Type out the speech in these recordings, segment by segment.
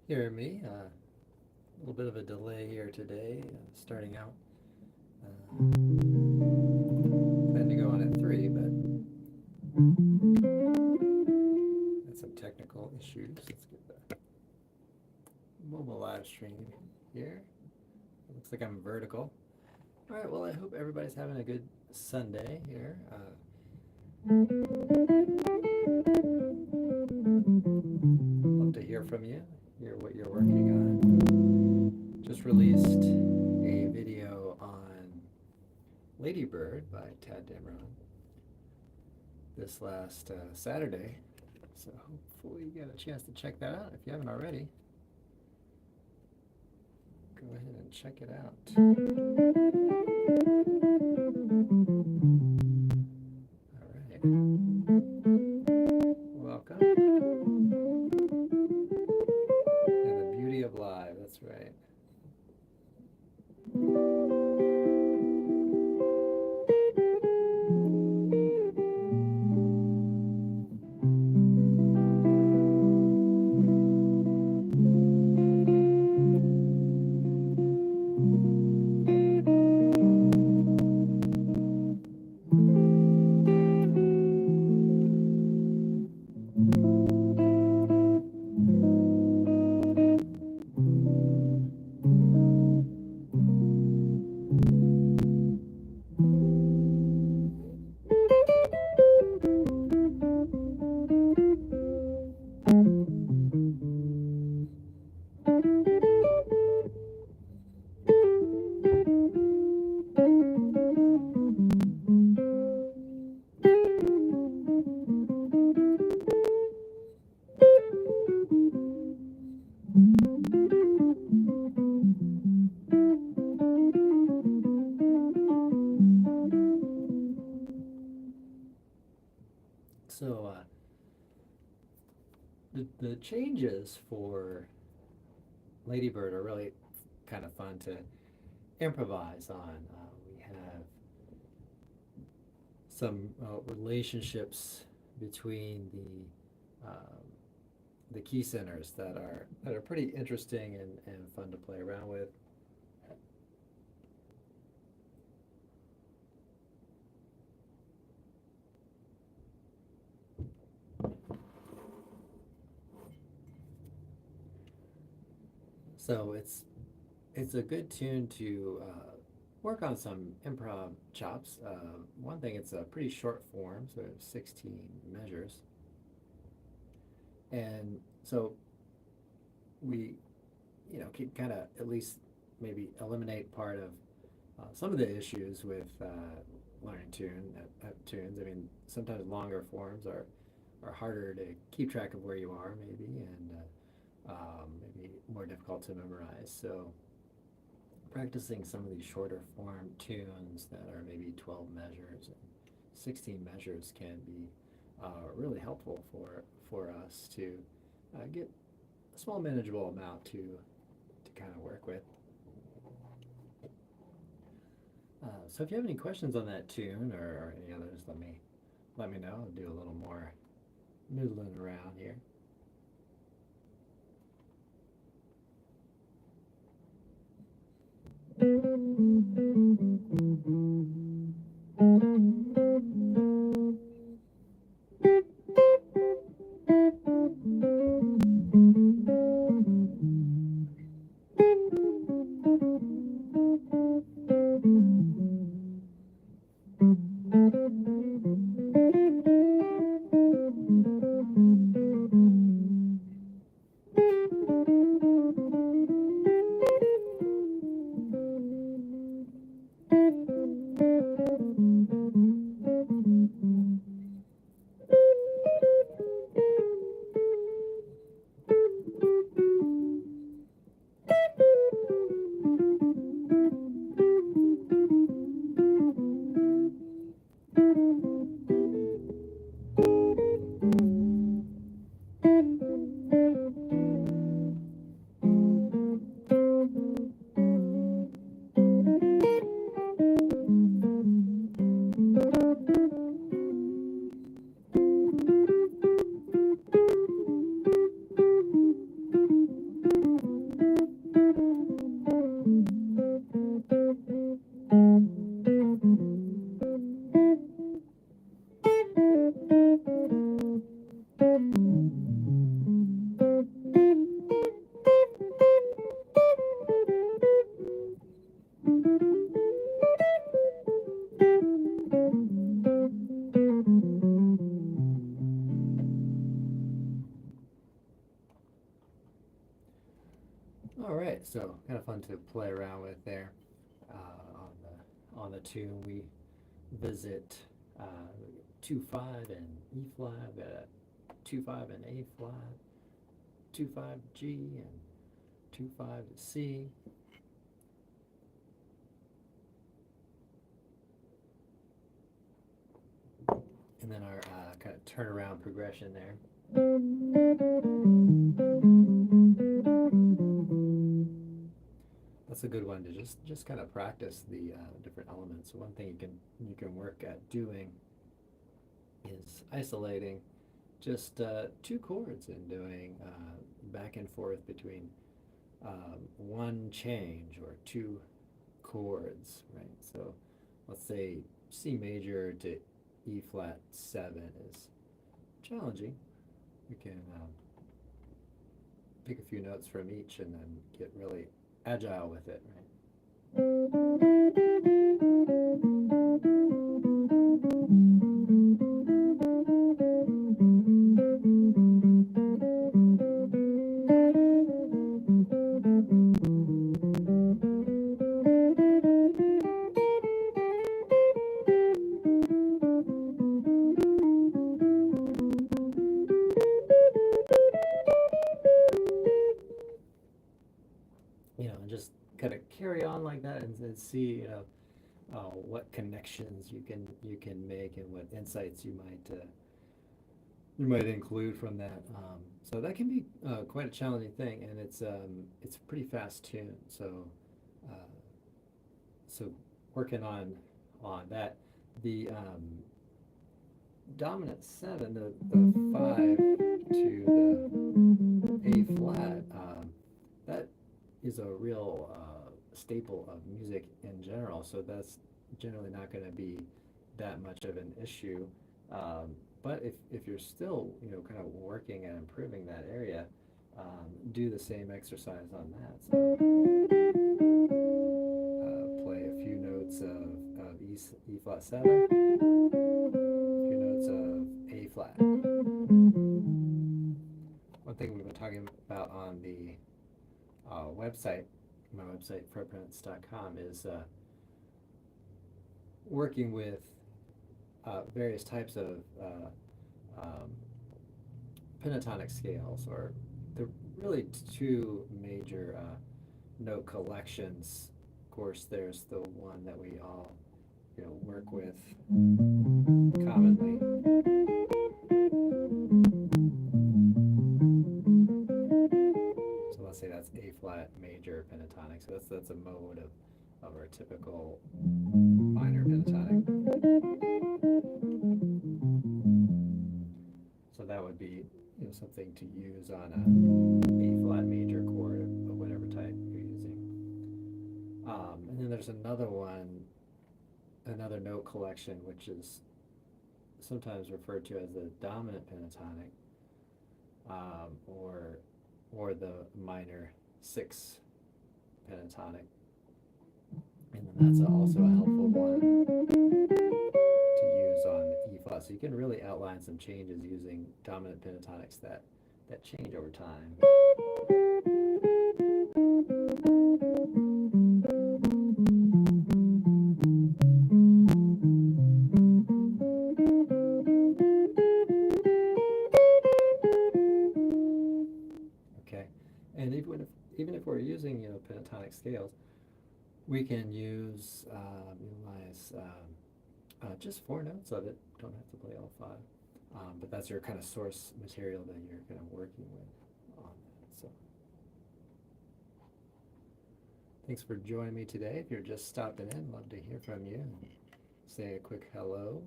hear me. A little bit of a delay here today, starting out. Plan to go on at 3, but had some technical issues. Let's get the mobile live stream here. It looks like I'm vertical. All right, well, I hope everybody's having a good Sunday here. Love to hear from you, hear what you're working on. Just released a video on Lady Bird by Tad Dameron this last Saturday, so hopefully you got a chance to check that out if you haven't already. Go ahead and check it out. All right. Welcome. And the beauty of live, that's right. So the changes for Lady Bird are really kind of fun to improvise on. We have some relationships between the key centers that are pretty interesting and fun to play around with. So it's a good tune to work on some improv chops. One thing, it's a pretty short form, so 16 measures. And so we, can kind of at least maybe eliminate part of some of the issues with learning tunes. I mean, sometimes longer forms are harder to keep track of where you are, maybe, and maybe more difficult to memorize. So practicing some of these shorter form tunes that are maybe 12 measures and 16 measures can be really helpful for us to get a small manageable amount to kind of work with. So if you have any questions on that tune or any others, let me know. I'll do a little more noodling around here. All right, so kind of fun to play around with there. On the tune, we visit 2/5 and E flat, we got a 2/5 and A flat, 2/5 G and 2/5 C. And then our kind of turnaround progression there. That's a good one to just kind of practice the different elements. One thing you can work at doing is isolating just two chords and doing back and forth between one change or two chords, right? So let's say C major to E flat 7 is challenging. We can pick a few notes from each and then get really agile with it, right? And just kind of carry on like that and see, what connections you can make and what insights you might include from that. So that can be quite a challenging thing, and it's a pretty fast tune. Uh, so working on that, the dominant 7, the 5 to the A flat, that is a real staple of music in general. So that's generally not going to be that much of an issue. But if you're still kind of working at improving that area, do the same exercise on that. So play a few notes of E flat 7, a few notes of A flat. One thing we've been talking about on the website, my website, fretprints.com, is working with various types of pentatonic scales, or the really two major note collections. Of course, there's the one that we all work with commonly. So let's say that's A flat major pentatonic. So that's a mode of our typical minor pentatonic. So that would be something to use on a A flat major chord of whatever type you're using. And then there's another one, another note collection, which is sometimes referred to as the dominant pentatonic, or the minor 6 pentatonic. And then that's also a helpful one to use on the E flat. So you can really outline some changes using dominant pentatonics that change over time. Okay, and even if we're using pentatonic scales, we can utilize just 4 notes of it. Don't have to play all 5, but that's your kind of source material that you're kind of working with on that. So thanks for joining me today. If you're just stopping in, love to hear from you. Say a quick hello.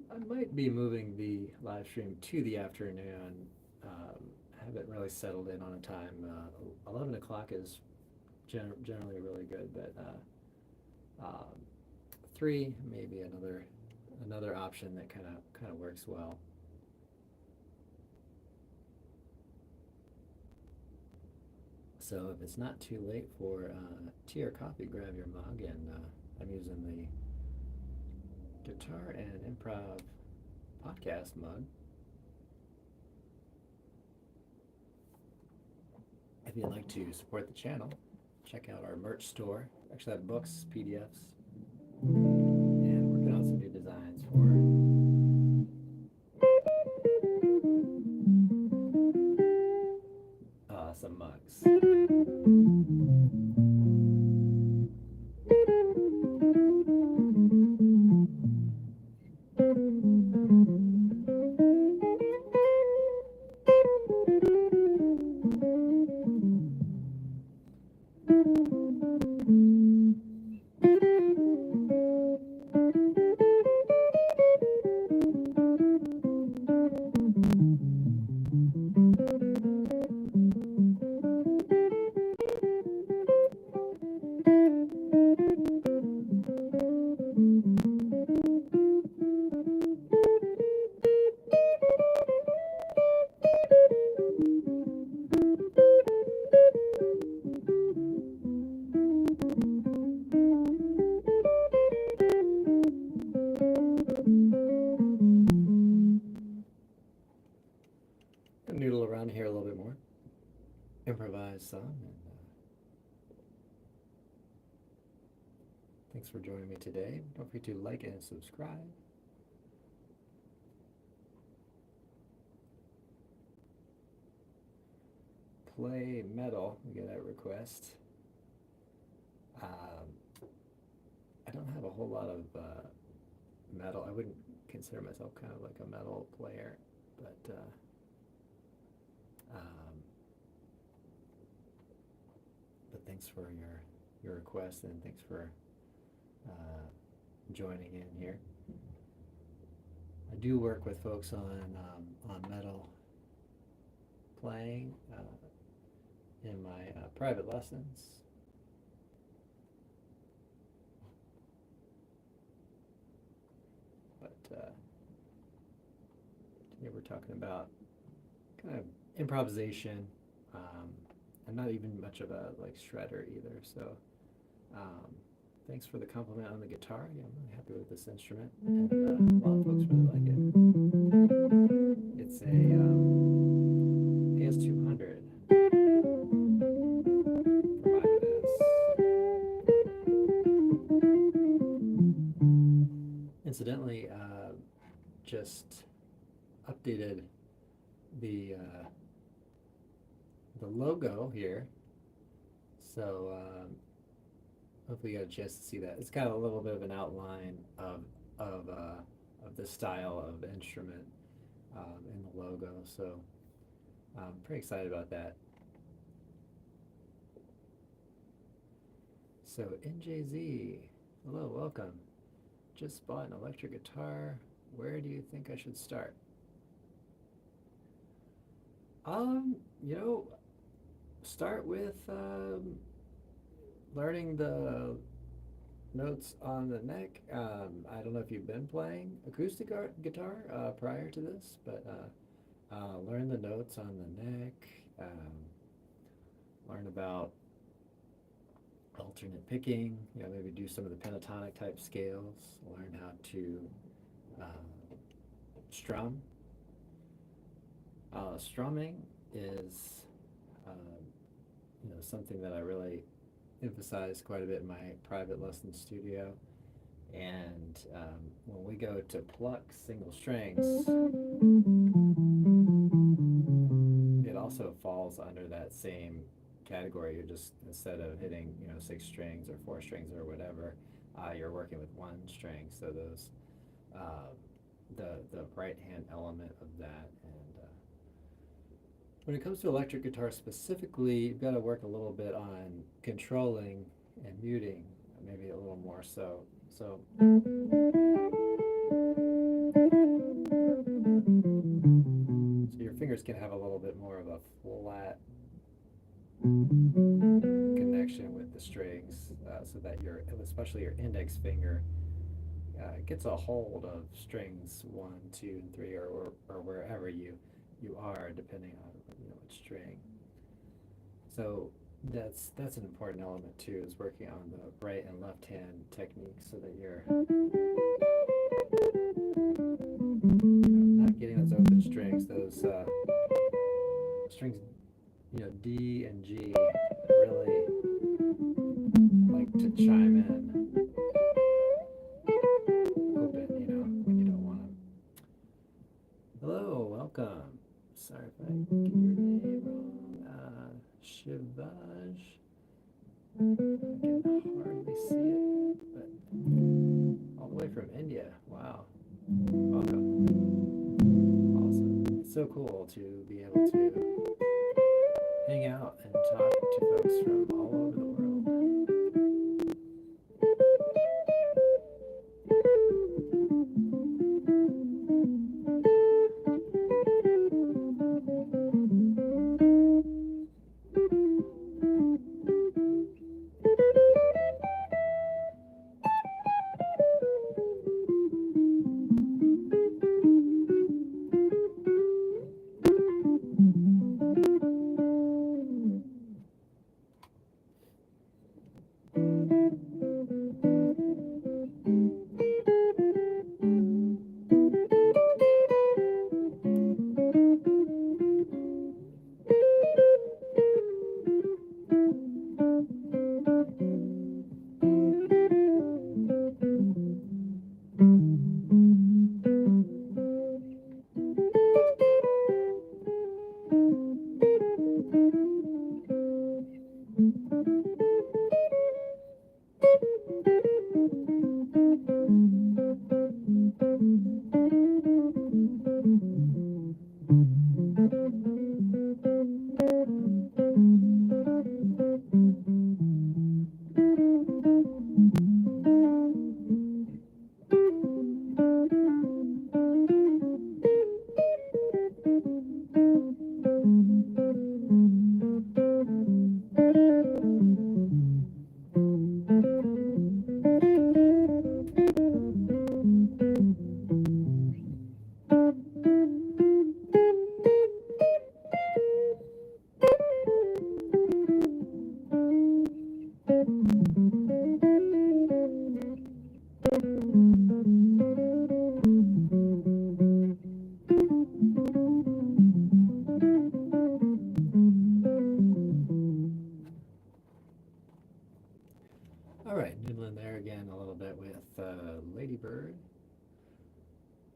I might be moving the live stream to the afternoon. I haven't really settled in on a time. 11 o'clock is generally really good, but 3 maybe another option that kind of works well. So if it's not too late for tea or coffee, grab your mug, and I'm using the Guitar and Improv podcast mug. if you'd like to support the channel, check out our merch store. We actually have books, PDFs, and working on some new designs for some mugs. Noodle around here a little bit more, improvise some, and thanks for joining me today. Don't forget to like and subscribe. Play metal, we get that request. I don't have a whole lot of metal. I wouldn't consider myself kind of like a metal player, but thanks for your request, and thanks for joining in here. I do work with folks on metal playing in my private lessons. But today we're talking about kind of improvisation. I'm not even much of a shredder either, so thanks for the compliment on the guitar. Yeah, I'm really happy with this instrument, and a lot of folks really like it. It's a AS200 from Ibanez. Incidentally, just updated the logo here, so hopefully you got a chance to see that. It's got a little bit of an outline of the style of instrument in the logo, so I'm pretty excited about that. So NJZ, hello, welcome. Just bought an electric guitar. Where do you think I should start? Start with learning the notes on the neck. I don't know if you've been playing acoustic guitar prior to this, but learn the notes on the neck, learn about alternate picking, maybe do some of the pentatonic type scales, learn how to strum. Strumming is something that I really emphasize quite a bit in my private lesson studio, and when we go to pluck single strings, it also falls under that same category. You're just, instead of hitting 6 strings or 4 strings or whatever, you're working with 1 string, so those the right hand element of that. And when it comes to electric guitar specifically, you've got to work a little bit on controlling and muting, maybe a little more so. So your fingers can have a little bit more of a flat connection with the strings, so that especially your index finger gets a hold of strings 1, 2, and 3, or wherever you are, depending on what string. So that's an important element too, is working on the right and left hand technique, so that you're not getting those open strings. Those strings, D and G really like to chime in open, when you don't want them. Hello, welcome. Sorry if I get your name wrong. Shivaj. I can hardly see it, but all the way from India. Wow. Welcome. Awesome. It's so cool to be able to hang out and talk to folks from all over the world.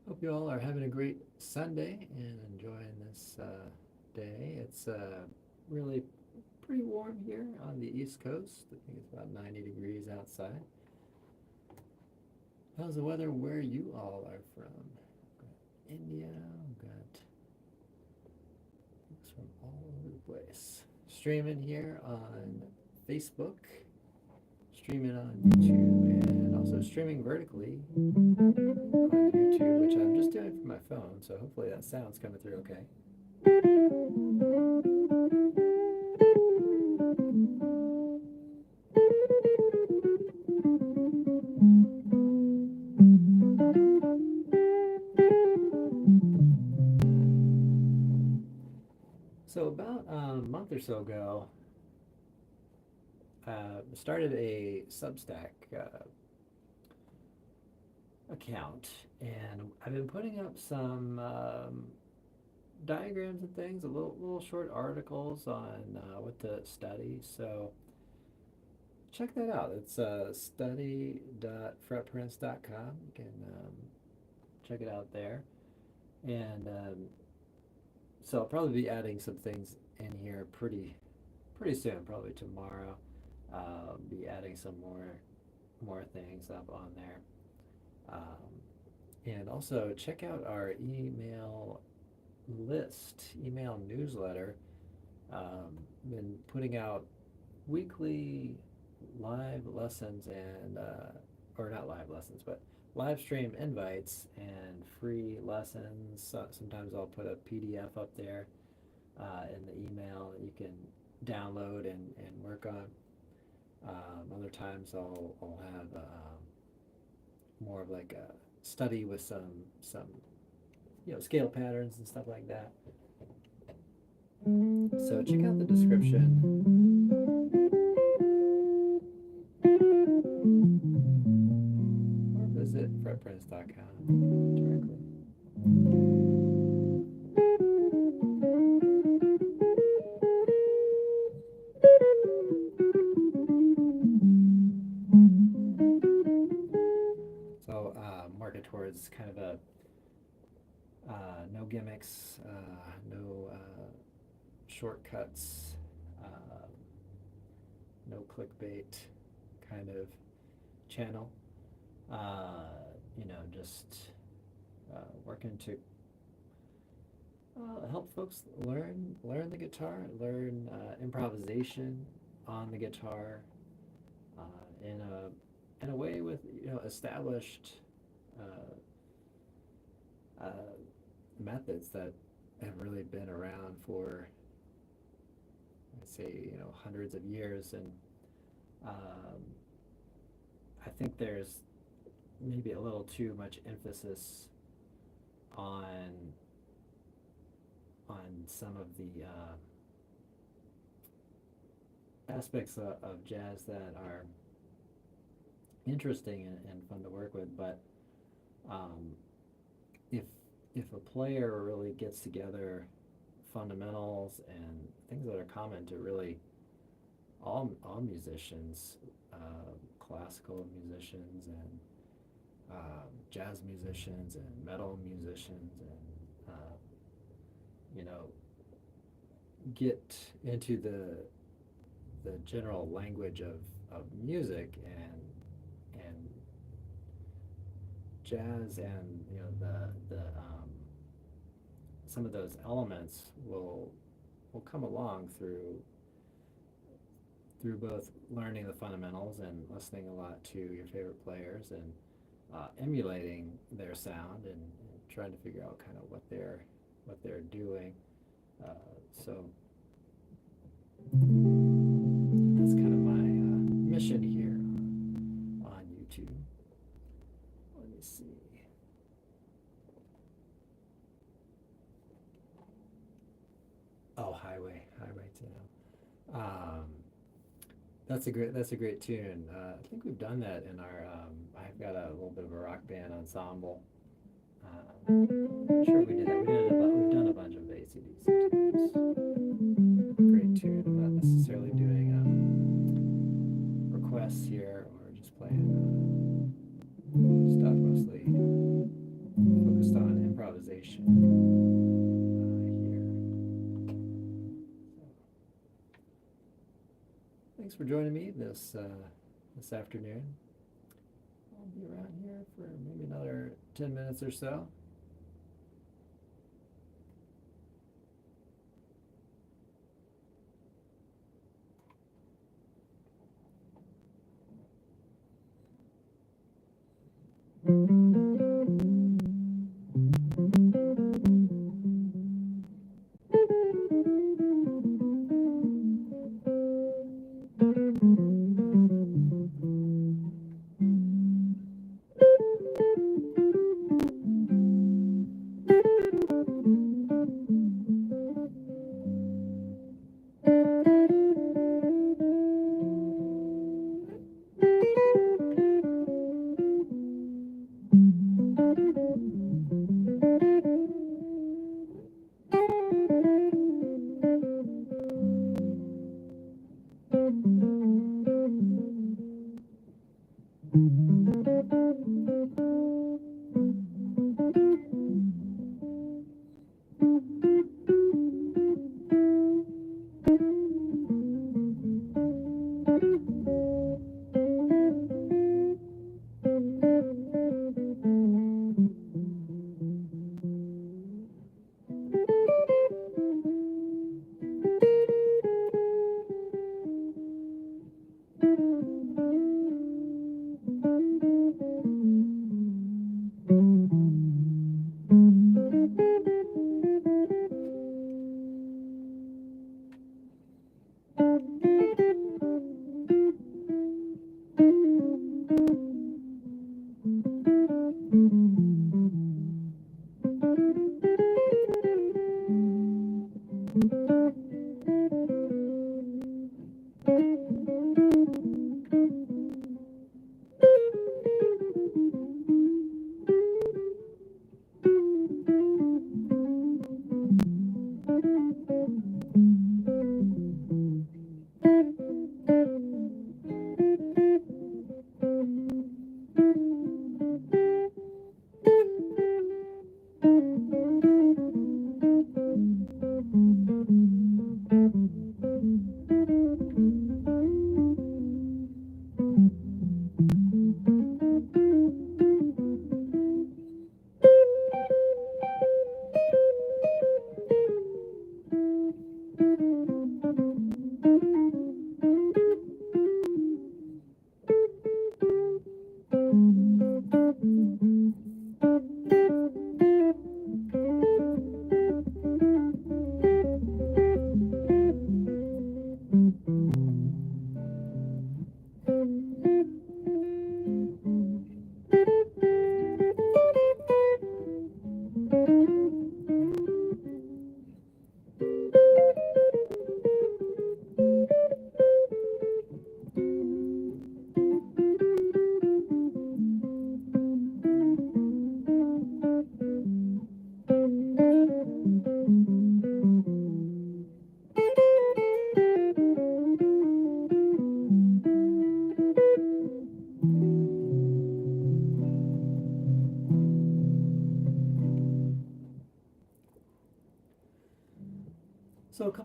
Hope you all are having a great Sunday and enjoying this day. It's really pretty warm here on the East Coast. I think it's about 90 degrees outside. How's the weather where you all are from? We've got India, we've got folks from all over the place. Streaming here on Facebook, streaming on YouTube, and also streaming vertically on YouTube, which I'm just doing from my phone, so hopefully that sound's coming through okay. So about a month or so ago, started a Substack account, and I've been putting up some diagrams and things, little short articles on what to study. So check that out. It's study.fretprints.com. You can check it out there, and so I'll probably be adding some things in here pretty soon, probably tomorrow. Be adding some more things up on there. And also check out our email newsletter. Been putting out weekly live lessons and or not live lessons, but live stream invites and free lessons. Sometimes I'll put a PDF up there in the email that you can download and work on. Other times I'll have more of like a study with some scale patterns and stuff like that. So check out the description. Or visit fretprints.com directly. gimmicks, no shortcuts, no clickbait kind of channel. Just working to help folks learn the guitar, learn improvisation on the guitar in a way with established methods that have really been around for, I'd say, hundreds of years. And I think there's maybe a little too much emphasis on some of the aspects of jazz that are interesting and fun to work with, but if a player really gets together fundamentals and things that are common to really all musicians, classical musicians and jazz musicians and metal musicians, and get into the general language of music and jazz, and the some of those elements will come along through both learning the fundamentals and listening a lot to your favorite players, and emulating their sound, and trying to figure out kind of what they're doing. So that's kind of my mission here on YouTube. Let me see. Oh, Highway to Hell. That's a great tune. I think we've done that in our. I've got a little bit of a rock band ensemble. I'm not sure if we did that. We've done a bunch of AC/DC tunes. Great tune. I'm not necessarily doing requests here, or just playing stuff mostly focused on improvisation here. So, thanks for joining me this afternoon. I'll be around here for maybe another 10 minutes or so.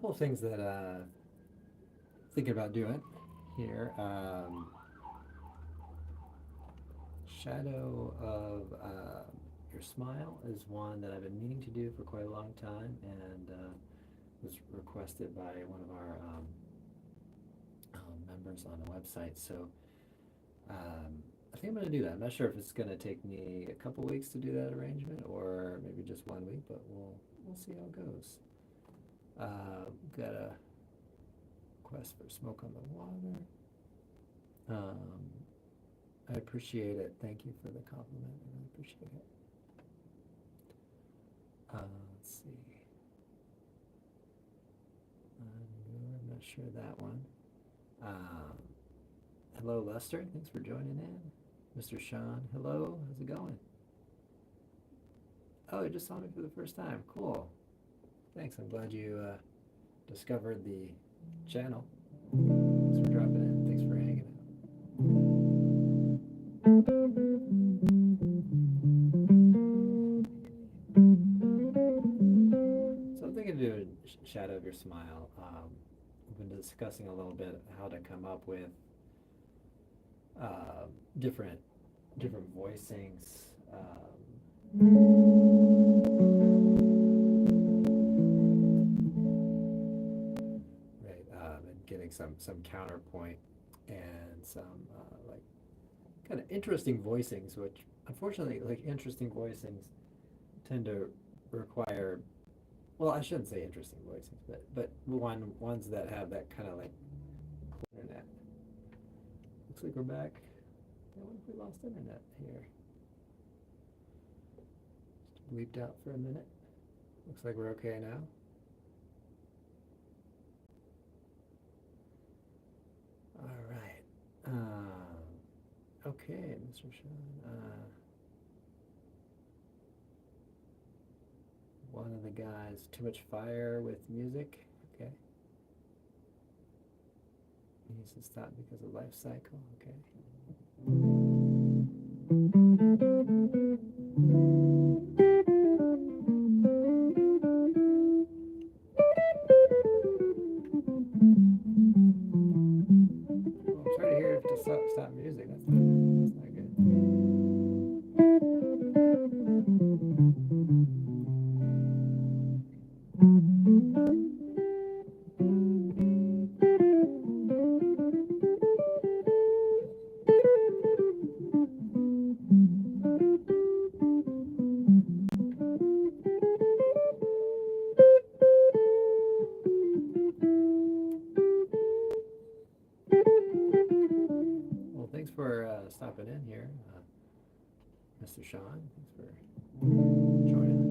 couple of things that thinking about doing here. Shadow of Your Smile is one that I've been meaning to do for quite a long time, and was requested by one of our members on the website. So I think I'm going to do that. I'm not sure if it's going to take me a couple weeks to do that arrangement, or maybe just 1 week, but we'll see how it goes. Got a request for Smoke on the Water. I appreciate it. Thank you for the compliment. I really appreciate it. Let's see. I'm not sure that one. Hello, Lester. Thanks for joining in. Mr. Sean, hello. How's it going? Oh, you just saw me for the first time. Cool. Thanks. I'm glad you discovered the channel. Thanks for dropping in. Thanks for hanging out. So I'm thinking of doing Shadow of Your Smile. We've been discussing a little bit how to come up with different voicings. And getting some counterpoint and some like kind of interesting voicings, which unfortunately, like, interesting voicings tend to require, well, I shouldn't say interesting voicings, but ones that have that kind of like internet. Looks like we're back. I wonder if we lost internet here. Just bleeped out for a minute. Looks like we're okay now. All right. Okay, Mr. Sean. One of the guys, too much fire with music. Okay. He needs to stop because of life cycle. Okay. Well, I'm sorry to hear to stop music. That's not good. Well, thanks for stopping in here, Mr. Sean. Thanks for joining us.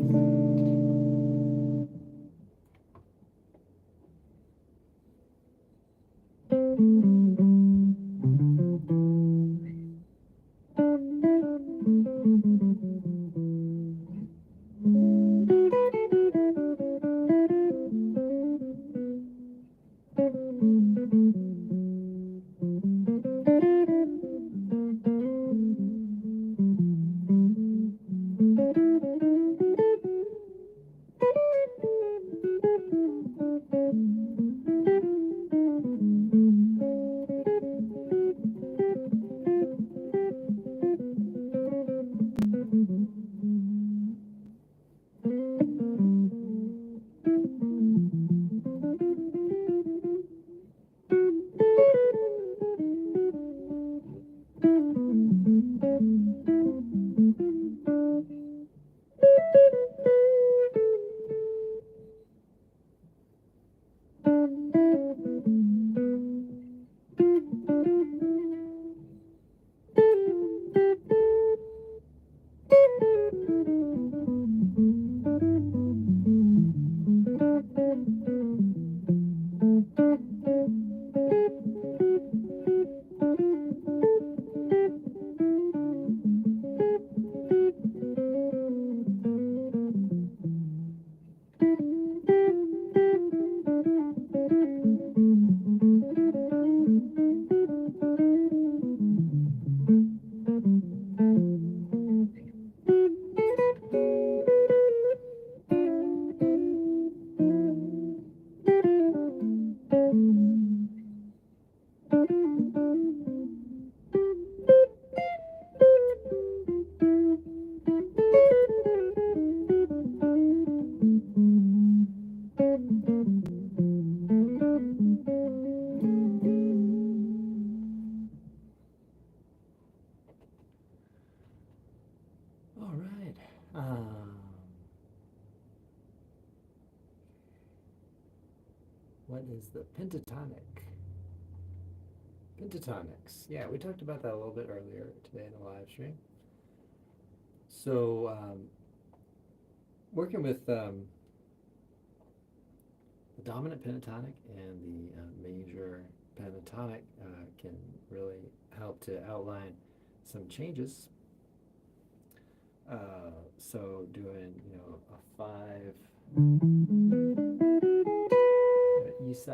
What is the pentatonic? Pentatonics. Yeah, we talked about that a little bit earlier today in the live stream. So, working with the dominant pentatonic and the major pentatonic can really help to outline some changes. So doing, a 5 E7,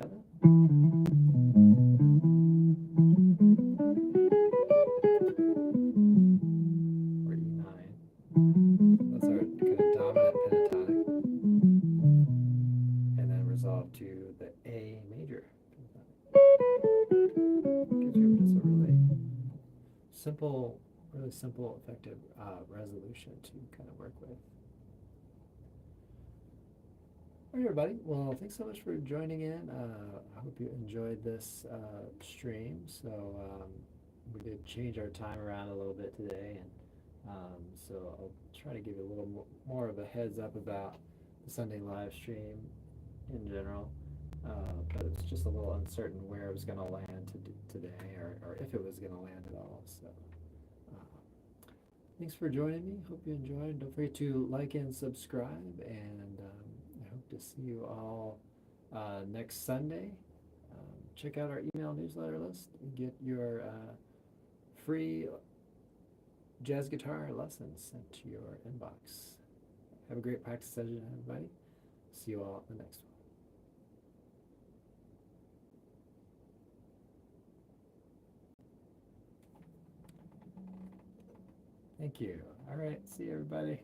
or E9. That's our kind of dominant pentatonic, and then resolve to the A major pentatonic. Gives you just a really simple, effective resolution to kind of work with. All right, everybody. Well, thanks so much for joining in. I hope you enjoyed this stream. So we did change our time around a little bit today, and so I'll try to give you a little more of a heads up about the Sunday live stream in general. But it's just a little uncertain where it was going to land today, or if it was going to land at all. So thanks for joining me. Hope you enjoyed. Don't forget to like and subscribe, and I hope to see you all next Sunday. Check out our email newsletter list and get your free jazz guitar lessons sent to your inbox. Have a great practice session, everybody. See you all at the next one. Thank you. All right. See you, everybody.